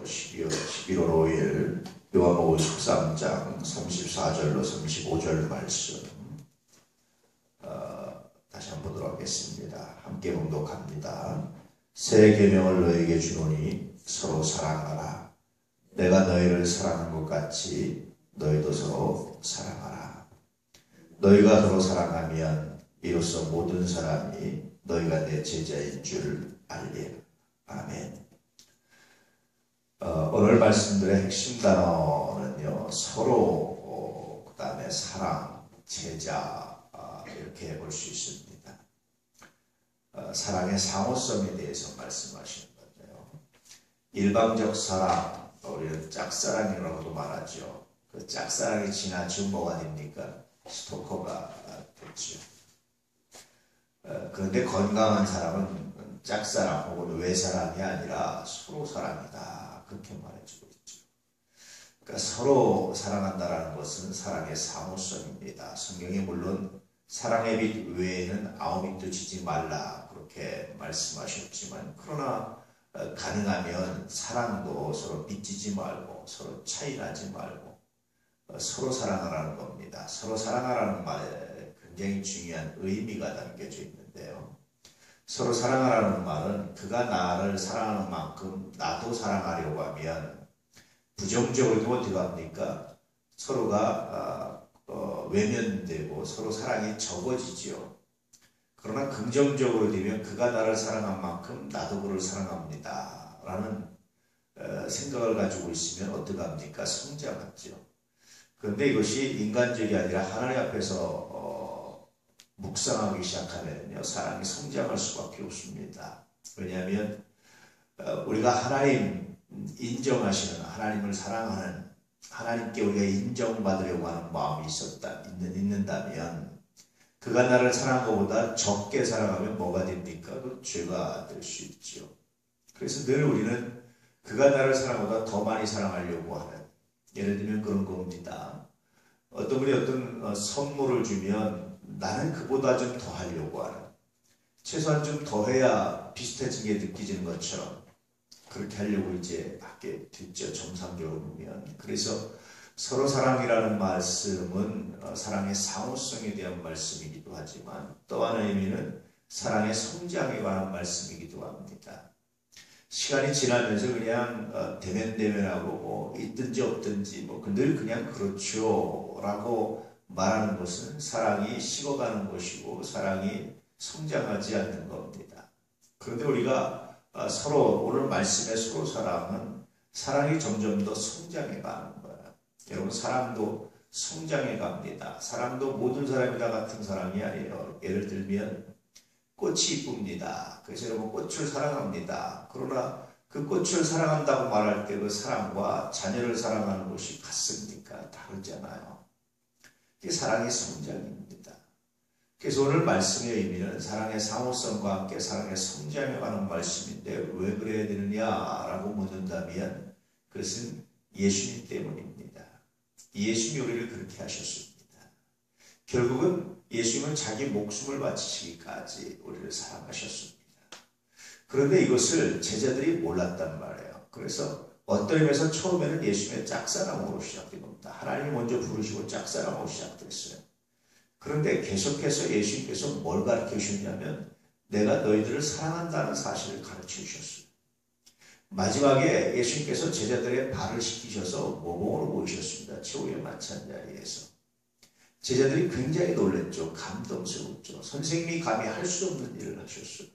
11월 5일 요한복음 13장 34절로 35절 말씀 다시 한번 보도록 하겠습니다. 함께 봉독합니다. 새 계명을 너에게 주노니 서로 사랑하라. 내가 너희를 사랑한 것 같이 너희도 서로 사랑하라. 너희가 서로 사랑하면 이로써 모든 사람이 너희가 내 제자인 줄 알리라. 아멘. 오늘 말씀들의 핵심 단어는요, 서로, 그 다음에 사랑, 제자, 이렇게 볼 수 있습니다. 사랑의 상호성에 대해서 말씀하시는 건데요. 일방적 사랑, 우리는 짝사랑이라고도 말하죠. 그 짝사랑이 지나치면 뭐가 됩니까? 스토커가 됐죠. 그런데 건강한 사랑은 짝사랑 혹은 외사랑이 아니라 서로 사랑이다. 그렇게 말해주고 있죠. 그러니까 서로 사랑한다는 것은 사랑의 상호성입니다. 성경에 물론 사랑의 빛 외에는 아무 빛도 지지 말라 그렇게 말씀하셨지만, 그러나 가능하면 사랑도 서로 빚지지 말고 서로 차이나지 말고 서로 사랑하라는 겁니다. 서로 사랑하라는 말에 굉장히 중요한 의미가 담겨져 있는데요. 서로 사랑하라는 말은 그가 나를 사랑하는 만큼 나도 사랑하려고 하면 부정적으로도 어떻게 합니까? 서로가 외면되고 서로 사랑이 적어지지요. 그러나 긍정적으로 되면 그가 나를 사랑한 만큼 나도 그를 사랑합니다 라는 생각을 가지고 있으면 어떻게 합니까? 성장하죠. 그런데 이것이 인간적이 아니라 하나님 앞에서 묵상하기 시작하면요, 사랑이 성장할 수밖에 없습니다. 왜냐하면 우리가 하나님 인정하시는, 하나님을 사랑하는, 하나님께 우리가 인정받으려고 하는 마음이 있는다면 그가 나를 사랑한 것보다 적게 사랑하면 뭐가 됩니까? 그 죄가 될 수 있죠. 그래서 늘 우리는 그가 나를 사랑보다 더 많이 사랑하려고 하는, 예를 들면 그런 겁니다. 어떤 분이 어떤 선물을 주면 나는 그보다 좀 더 하려고 하는, 최소한 좀 더 해야 비슷해진 게 느껴지는 것처럼 그렇게 하려고 이제 하게 됐죠. 정상적으로 보면. 그래서 서로 사랑이라는 말씀은 사랑의 상호성에 대한 말씀이기도 하지만 또 하나의 의미는 사랑의 성장에 관한 말씀이기도 합니다. 시간이 지나면서 그냥 대면대면하고 뭐 있든지 없든지 뭐 늘 그냥 그렇죠 라고 말하는 것은 사랑이 식어가는 것이고 사랑이 성장하지 않는 겁니다. 그런데 우리가 서로, 오늘 말씀의 서로 사랑은 사랑이 점점 더 성장해 가는 거예요. 여러분, 사랑도 성장해 갑니다. 사랑도 모든 사람이 다 같은 사랑이 아니에요. 예를 들면 꽃이 이쁩니다. 그래서 여러분 꽃을 사랑합니다. 그러나 그 꽃을 사랑한다고 말할 때 그 사랑과 자녀를 사랑하는 것이 같습니까? 다르잖아요. 이게 사랑의 성장입니다. 그래서 오늘 말씀의 의미는 사랑의 상호성과 함께 사랑의 성장에 관한 말씀인데 왜 그래야 되느냐라고 묻는다면 그것은 예수님 때문입니다. 예수님이 우리를 그렇게 하셨습니다. 결국은 예수님은 자기 목숨을 바치시기까지 우리를 사랑하셨습니다. 그런데 이것을 제자들이 몰랐단 말이에요. 그래서 어떤 의미에서 처음에는 예수님의 짝사랑으로 시작된 겁니다. 하나님이 먼저 부르시고 짝사랑으로 시작됐어요. 그런데 계속해서 예수님께서 뭘 가르쳐 주셨냐면 내가 너희들을 사랑한다는 사실을 가르쳐 주셨어요. 마지막에 예수님께서 제자들의 발을 씻기셔서 모범으로 보이셨습니다. 최후의 만찬 자리에서. 제자들이 굉장히 놀랐죠. 감동스러웠죠. 선생님이 감히 할 수 없는 일을 하셨어요.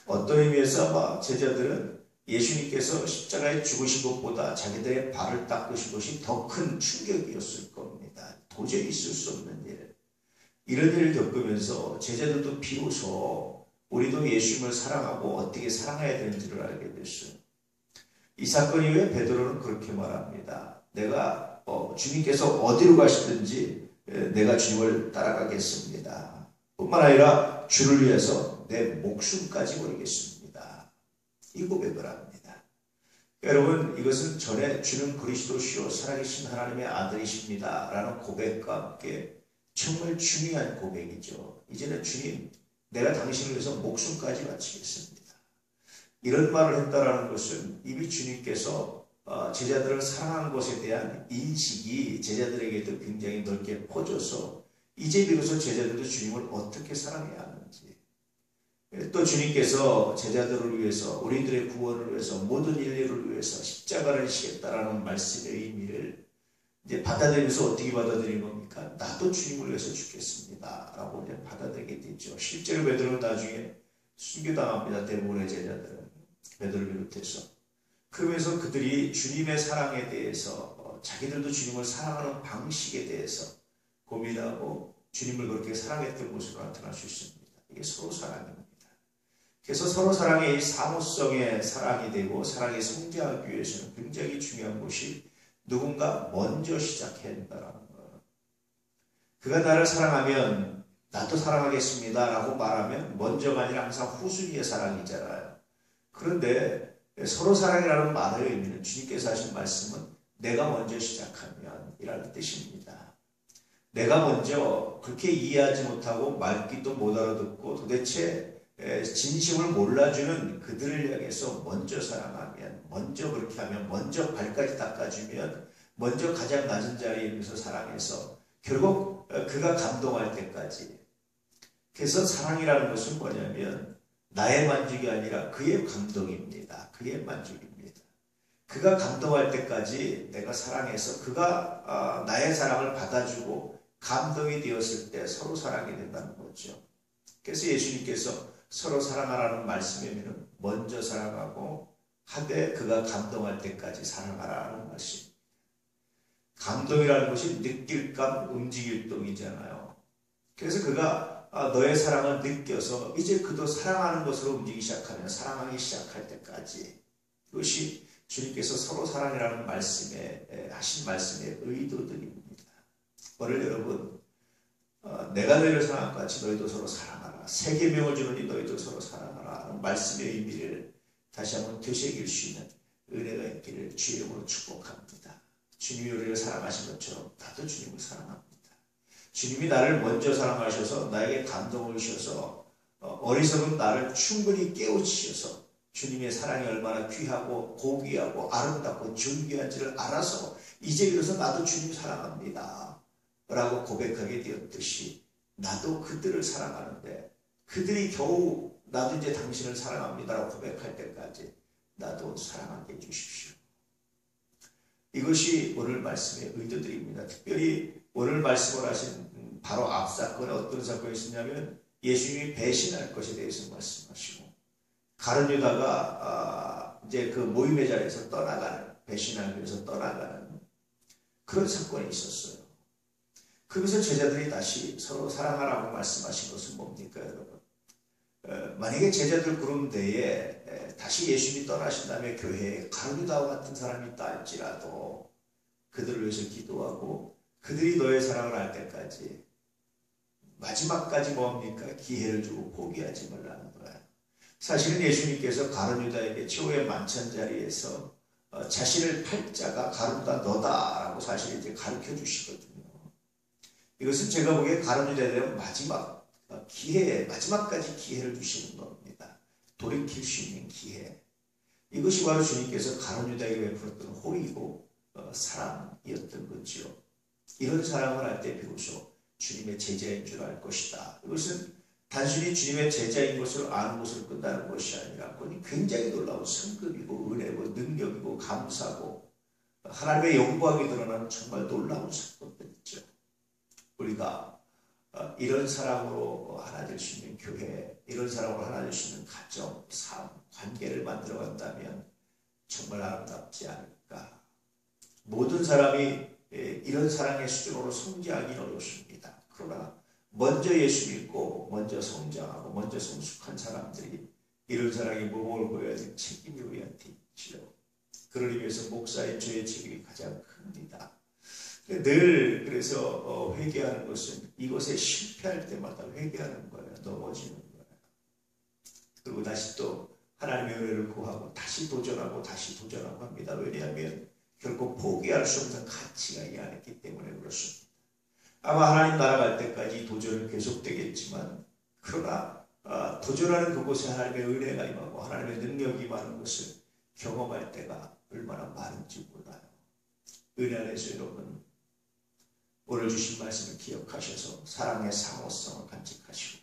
어떤 의미에서 아마 제자들은 예수님께서 십자가에 죽으신 것보다 자기들의 발을 닦으신 것이 더 큰 충격이었을 겁니다. 도저히 있을 수 없는 일. 이런 일을 겪으면서 제자들도 비로소 우리도 예수님을 사랑하고 어떻게 사랑해야 되는지를 알게 됐어요. 이 사건 이후에 베드로는 그렇게 말합니다. 내가 주님께서 어디로 가시든지 내가 주님을 따라가겠습니다. 뿐만 아니라 주를 위해서 내 목숨까지 버리겠습니다. 이 고백을 합니다. 여러분, 이것은 전에 주는 그리스도시요 살아계신 하나님의 아들이십니다 라는 고백과 함께 정말 중요한 고백이죠. 이제는 주님, 내가 당신을 위해서 목숨까지 바치겠습니다. 이런 말을 했다라는 것은 이미 주님께서 제자들을 사랑하는 것에 대한 인식이 제자들에게도 굉장히 넓게 퍼져서 이제 비로소 제자들도 주님을 어떻게 사랑해야 하는지, 또 주님께서 제자들을 위해서, 우리들의 구원을 위해서, 모든 인류를 위해서 십자가를 지겠다라는 말씀의 의미를 이제 받아들이면서 어떻게 받아들이는 겁니까? 나도 주님을 위해서 죽겠습니다 라고 이제 받아들이게 되죠. 실제로 베드로는 나중에 순교당합니다. 대부분의 제자들은, 베드로를 비롯해서. 그러면서 그들이 주님의 사랑에 대해서, 자기들도 주님을 사랑하는 방식에 대해서 고민하고 주님을 그렇게 사랑했던 모습으로 나타날 수 있습니다. 이게 서로 사랑입니다. 그래서 서로 사랑의 사모성의 사랑이 되고 사랑이 성장하기 위해서는 굉장히 중요한 것이 누군가 먼저 시작해야 된다는 거예요. 그가 나를 사랑하면 나도 사랑하겠습니다 라고 말하면 먼저가 아니라 항상 후순위의 사랑이잖아요. 그런데 서로 사랑이라는 말의 의미는 주님께서 하신 말씀은 내가 먼저 시작하면 이라는 뜻입니다. 내가 먼저 그렇게 이해하지 못하고 말귀도 못 알아듣고 도대체 진심을 몰라주는 그들을 향해서 먼저 사랑하면, 먼저 그렇게 하면, 먼저 발까지 닦아주면, 먼저 가장 낮은 자리에서 사랑해서 결국 그가 감동할 때까지. 그래서 사랑이라는 것은 뭐냐면 나의 만족이 아니라 그의 감동입니다. 그의 만족입니다. 그가 감동할 때까지 내가 사랑해서 그가 나의 사랑을 받아주고 감동이 되었을 때 서로 사랑이 된다는 거죠. 그래서 예수님께서 서로 사랑하라는 말씀의 의미는 먼저 사랑하고 하되 그가 감동할 때까지 사랑하라는 말씀입니다. 감동이라는 것이 느낄 감, 움직일 동이잖아요. 그래서 그가 너의 사랑을 느껴서 이제 그도 사랑하는 것으로 움직이기 시작하면, 사랑하기 시작할 때까지, 그것이 주님께서 서로 사랑이라는 말씀에 하신 말씀의 의도들입니다. 오늘 여러분, 내가 너희를 사랑한 것 같이 너희도 서로 사랑하라. 새 계명을 주노니 너희도 서로 사랑하라. 말씀의 의미를 다시 한번 되새길 수 있는 은혜가 있기를 주의 이름으로 축복합니다. 주님이 우리를 사랑하신 것처럼 나도 주님을 사랑합니다. 주님이 나를 먼저 사랑하셔서 나에게 감동을 주셔서 어리석은 나를 충분히 깨우치셔서 주님의 사랑이 얼마나 귀하고 고귀하고 아름답고 존귀한지를 알아서 이제 비로소 나도 주님 사랑합니다 라고 고백하게 되었듯이 나도 그들을 사랑하는데 그들이 겨우 나도 이제 당신을 사랑합니다 라고 고백할 때까지 나도 사랑하게 해주십시오. 이것이 오늘 말씀의 의도들입니다. 특별히 오늘 말씀을 하신 바로 앞 사건에 어떤 사건이 있었냐면 예수님이 배신할 것에 대해서 말씀하시고 가룟 유다가 이제 그 모임의 자리에서 떠나가는, 배신하기 위해서 떠나가는 그런 사건이 있었어요. 그래서 제자들이 다시 서로 사랑하라고 말씀하신 것은 뭡니까 여러분? 만약에 제자들 그룹대에 다시 예수님이 떠나신 다음에 교회에 가룟 유다와 같은 사람이 있다 할지라도 그들을 위해서 기도하고 그들이 너의 사랑을 알 때까지 마지막까지 뭡니까? 기회를 주고 포기하지 말라는 거예요. 사실은 예수님께서 가룟 유다에게 최후의 만찬 자리에서 자신을 팔 자가 가룟 유다 너다라고 사실 이제 가르쳐 주시거든요. 이것은 제가 보기에 가룟 유다에 대한 마지막 기회, 마지막까지 기회를 주시는 겁니다. 돌이킬 수 있는 기회. 이것이 바로 주님께서 가룟 유다에게 베풀었던 호의고 사랑이었던 거죠. 이런 사랑을 할 때 비로소 주님의 제자인 줄 알 것이다. 이것은 단순히 주님의 제자인 것을 아는 것으로 끝나는 것이 아니라 그건 굉장히 놀라운 성급이고 은혜고 능력이고 감사고 하나님의 영광이 드러나는 정말 놀라운 사건들이죠. 우리가 이런 사랑으로 하나 될 수 있는 교회, 이런 사랑으로 하나 될 수 있는 가정, 삶, 관계를 만들어 간다면 정말 아름답지 않을까. 모든 사람이 이런 사랑의 수준으로 성장하기는 어렵습니다. 그러나 먼저 예수 믿고 먼저 성장하고 먼저 성숙한 사람들이 이런 사랑의 모범을 보여야 될 책임이 우리한테 있죠. 그러기 위해서 목사인 저의 책임이 가장 큽니다. 늘 그래서 회개하는 것은 이것에 실패할 때마다 회개하는 거예요. 넘어지는 거예요. 그리고 다시 또 하나님의 은혜를 구하고 다시 도전하고 다시 도전하고 합니다. 왜냐하면 결코 포기할 수 없는 가치가 이 안에 있기 때문에 그렇습니다. 아마 하나님 나라 갈 때까지 도전은 계속되겠지만 그러나 도전하는 그곳에 하나님의 은혜가 임하고 하나님의 능력이 임하는 것을 경험할 때가 얼마나 많은지 은혜 안에서 여러분 오늘 주신 말씀을 기억하셔서 사랑의 상호성을 간직하시고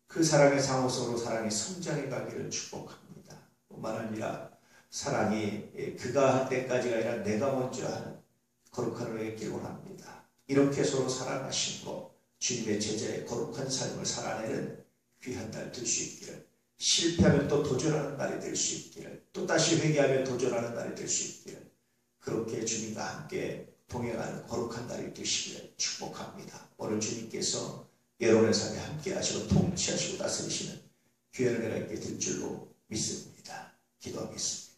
그 사랑의 상호성으로 사랑이 성장해 가기를 축복합니다. 뿐만 아니라 사랑이 그가 할 때까지가 아니라 내가 먼저 하는 거룩한 은혜가 있기를 원합니다. 이렇게 서로 사랑하심으로 주님의 제자의 거룩한 삶을 살아내는 귀한 날 될 수 있기를, 실패하면 또 도전하는 날이 될 수 있기를, 또다시 회개하며 도전하는 날이 될 수 있기를, 그렇게 주님과 함께 동행하는 거룩한 날이 되시기를 축복합니다. 오늘 주님께서 여러분의 삶에 함께 하시고 통치하시고 다스리시는 귀한 은혜가 있게 될 줄로 믿습니다. 기도하겠습니다.